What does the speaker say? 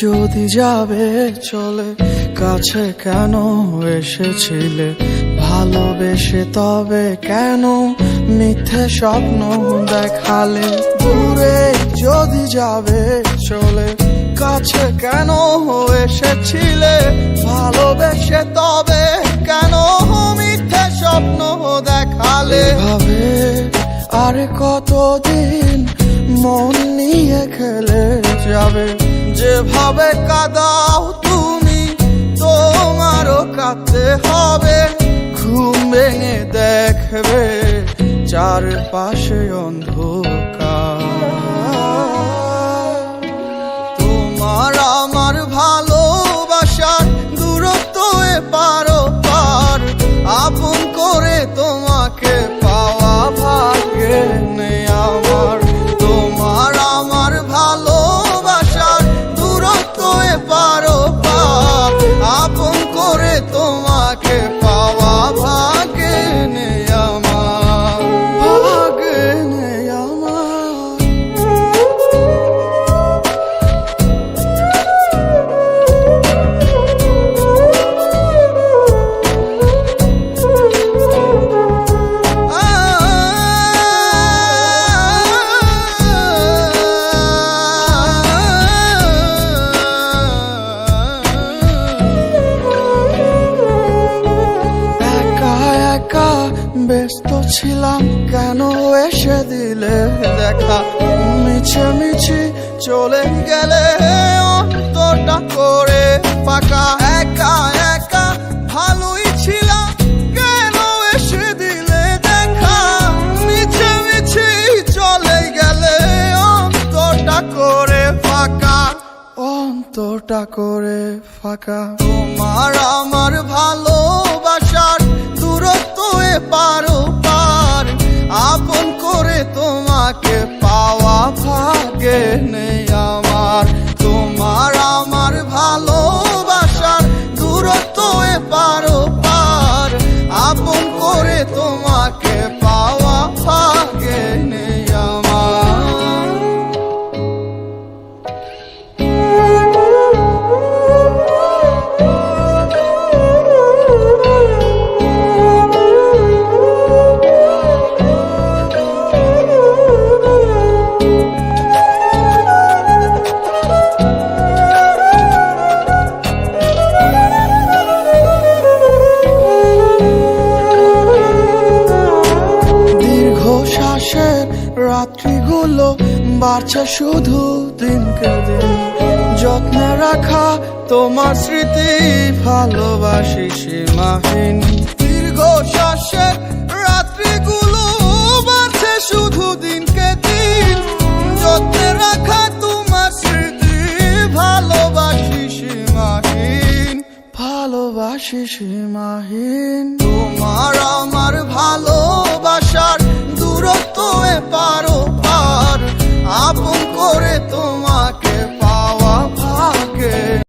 যদি যাবে চলে কাছে কেন এসেছিলে ভালোবেসে তবে কেন মিথ্যে স্বপ্ন দেখালে দূরে যদি যাবে চলে কাছে কেন এসেছিলে ভালোবেসে তবে কেন মিথ্যে স্বপ্ন দেখালে ভাবে আরে কতদিন মন নিয়ে খেলে যাবে যেভাবে কাঁদাও তুমি তোমারও কাঁদতে হবে ঘুম ভেঙে দেখবে চারপাশে অন্ধকার তোমার আমার ভালোবাসার দূরত্ব এপারো পার আপন করে তোমাকে পাওয়া ভাগ্যে নেই আমার তোমার আমার ভালোবাসার দূরত্ব এপারো পার আপন করে তোমাকে পাওয়া ভাগ্যে নেই আমার ভাগ্যে নেই আমার ব্যস্ত ছিলাম কেন এসে দিলে দেখা মিছে মিছি চলে গেলে অন্তরটা করে ফাঁকা একা একা ভালোই ছিলাম কেন এসে দিলে দেখা মিছে মিছি চলে গেলে অন্তরটা করে ফাঁকা অন্তরটা করে ফাঁকা তোমার আমার ভালোবাসার দূরত্ব এপারো পার আপন করে তোমাকে পাওয়া ভাগ্যে নেই আমার তোমার আমার ভালোবাসার দূরত্ব এপারো পার আপন করে তোমাকে পাওয়া ভাগ্যে নেই আমার রাত্রিগুলো বাড়ছে শুধু দিনকে দিন যত্নে রাখা তোমার স্মৃতি ভালোবাসি সীমাহীন দীর্ঘ শ্বাসের রাত্রিগুলো বাড়ছে শুধু দিন